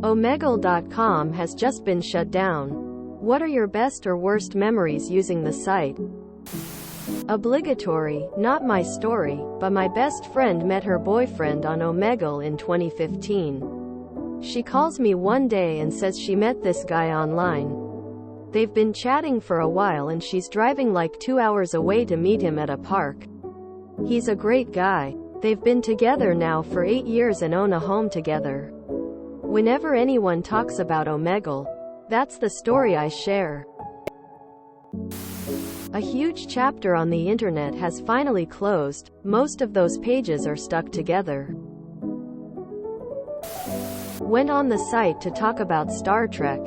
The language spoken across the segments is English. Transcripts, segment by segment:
Omegle.com has just been shut down. What are your best or worst memories using the site? Obligatory, not my story, but my best friend met her boyfriend on Omegle in 2015. She calls me one day and says she met this guy online. They've been chatting for a while and she's driving like 2 hours away to meet him at a park. He's a great guy. They've been together now for 8 years and own a home together. Whenever anyone talks about Omegle, that's the story I share. A huge chapter on the internet has finally closed. Most of those pages are stuck together. Went on the site to talk about Star Trek.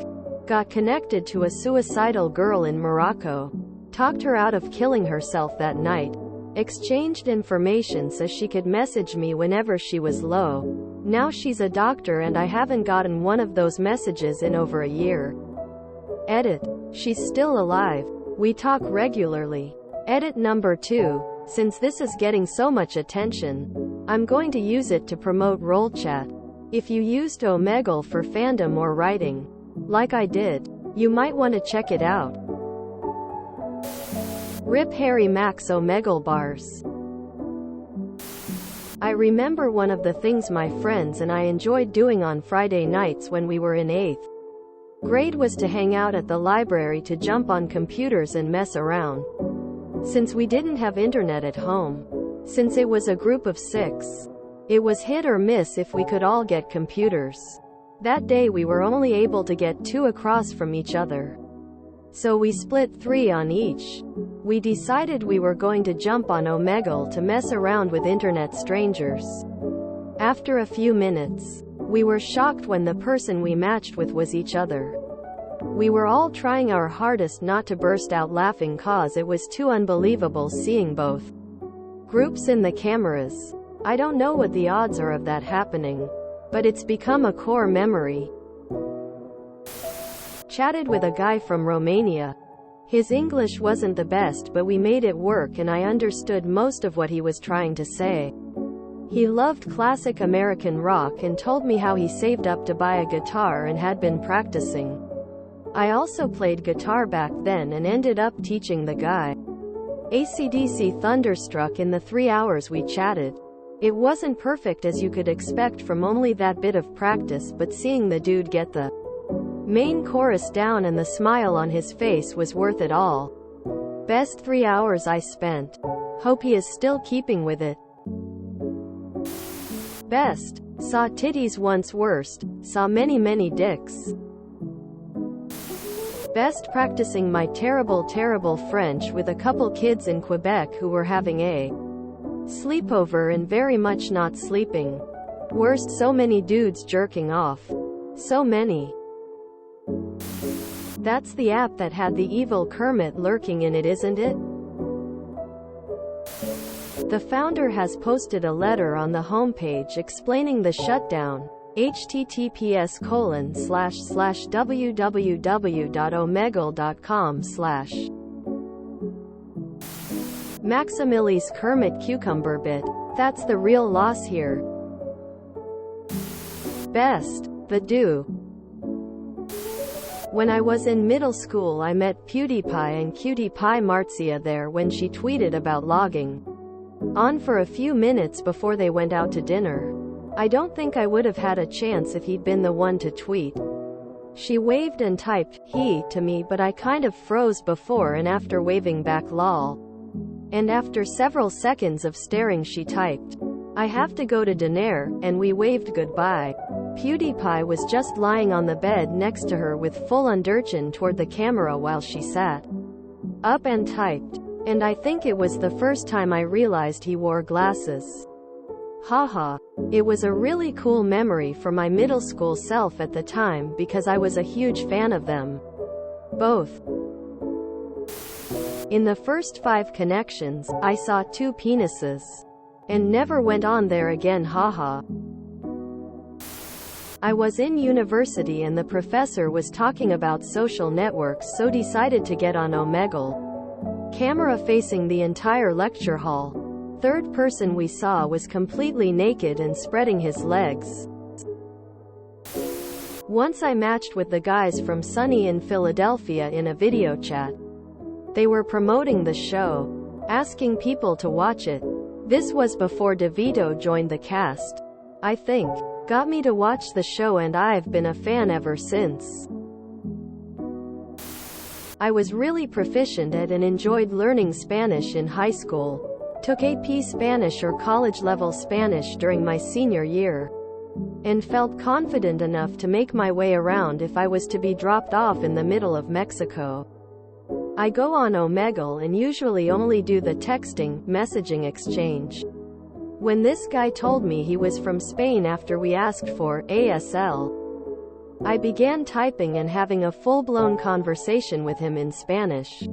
Got connected to a suicidal girl in Morocco. Talked her out of killing herself that night. Exchanged information so she could message me whenever she was low. Now she's a doctor and I haven't gotten one of those messages in over a year. Edit. She's still alive. We talk regularly. Edit number 2. Since this is getting so much attention, I'm going to use it to promote Roll Chat. If you used Omegle for fandom or writing, like I did, you might want to check it out. RIP Harry Max Omegle bars. I remember one of the things my friends and I enjoyed doing on Friday nights when we were in 8th grade was to hang out at the library to jump on computers and mess around. Since we didn't have internet at home, since it was a group of 6, it was hit or miss if we could all get computers. That day we were only able to get 2 across from each other. So we split 3 on each. We decided we were going to jump on Omegle to mess around with internet strangers. After a few minutes, we were shocked when the person we matched with was each other. We were all trying our hardest not to burst out laughing cause it was too unbelievable seeing both groups in the cameras. I don't know what the odds are of that happening, but it's become a core memory. Chatted with a guy from Romania. His English wasn't the best but we made it work and I understood most of what he was trying to say. He loved classic American rock and told me how he saved up to buy a guitar and had been practicing. I also played guitar back then and ended up teaching the guy. AC/DC thunderstruck in the 3 hours we chatted. It wasn't perfect as you could expect from only that bit of practice, but seeing the dude get the main chorus down and the smile on his face was worth it all. Best 3 hours I spent. Hope he is still keeping with it. Best. Saw titties once. Worst. Saw many dicks. Best. Practicing my terrible French with a couple kids in Quebec who were having a sleepover and very much not sleeping. Worst. So many dudes jerking off. So many. That's the app that had the evil Kermit lurking in it, isn't it? The founder has posted a letter on the homepage explaining the shutdown. https://www.omegle.com/ Maximili's Kermit Cucumber Bit. That's the real loss here. Best. The do. When I was in middle school I met PewDiePie and Cutie Pie Marcia there when she tweeted about logging on for a few minutes before they went out to dinner. I don't think I would have had a chance if he'd been the one to tweet. She waved and typed, he, to me but I kind of froze before and after waving back lol. And after several seconds of staring she typed, I have to go to dinner, and we waved goodbye. PewDiePie was just lying on the bed next to her with full underchin toward the camera while she sat up and typed. And I think it was the first time I realized he wore glasses. Haha. It was a really cool memory for my middle school self at the time because I was a huge fan of them both. In the first 5 connections, I saw 2 penises. And never went on there again, haha. I was in university and the professor was talking about social networks, so decided to get on Omegle. Camera facing the entire lecture hall. Third person we saw was completely naked and spreading his legs. Once I matched with the guys from Sunny in Philadelphia in a video chat. They were promoting the show, asking people to watch it. This was before DeVito joined the cast. I think. Got me to watch the show and I've been a fan ever since. I was really proficient at and enjoyed learning Spanish in high school. Took AP Spanish or college-level Spanish during my senior year. And felt confident enough to make my way around if I was to be dropped off in the middle of Mexico. I go on Omegle and usually only do the texting, messaging exchange. When this guy told me he was from Spain after we asked for ASL, I began typing and having a full-blown conversation with him in Spanish.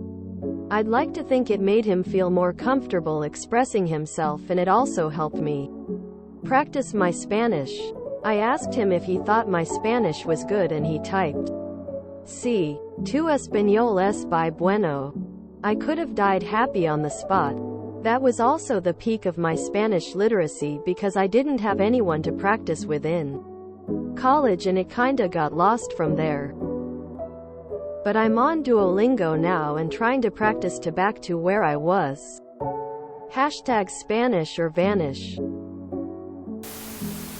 I'd like to think it made him feel more comfortable expressing himself, and it also helped me practice my Spanish. I asked him if he thought my Spanish was good and he typed, "Sí, tu español es muy bueno." I could have died happy on the spot. That was also the peak of my Spanish literacy because I didn't have anyone to practice with in college and it kinda got lost from there. But I'm on Duolingo now and trying to practice to back to where I was. #Spanish or vanish.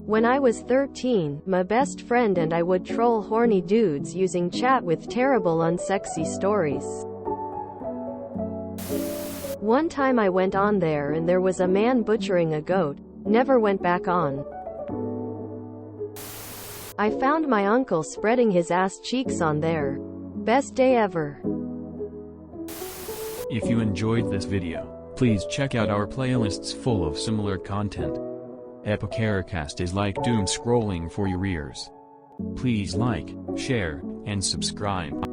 When I was 13, my best friend and I would troll horny dudes using chat with terrible unsexy stories. One time I went on there and there was a man butchering a goat. Never went back on. I found my uncle spreading his ass cheeks on there. Best day ever. If you enjoyed this video, please check out our playlists full of similar content. Epicaricast is like doom scrolling for your ears. Please like, share, and subscribe.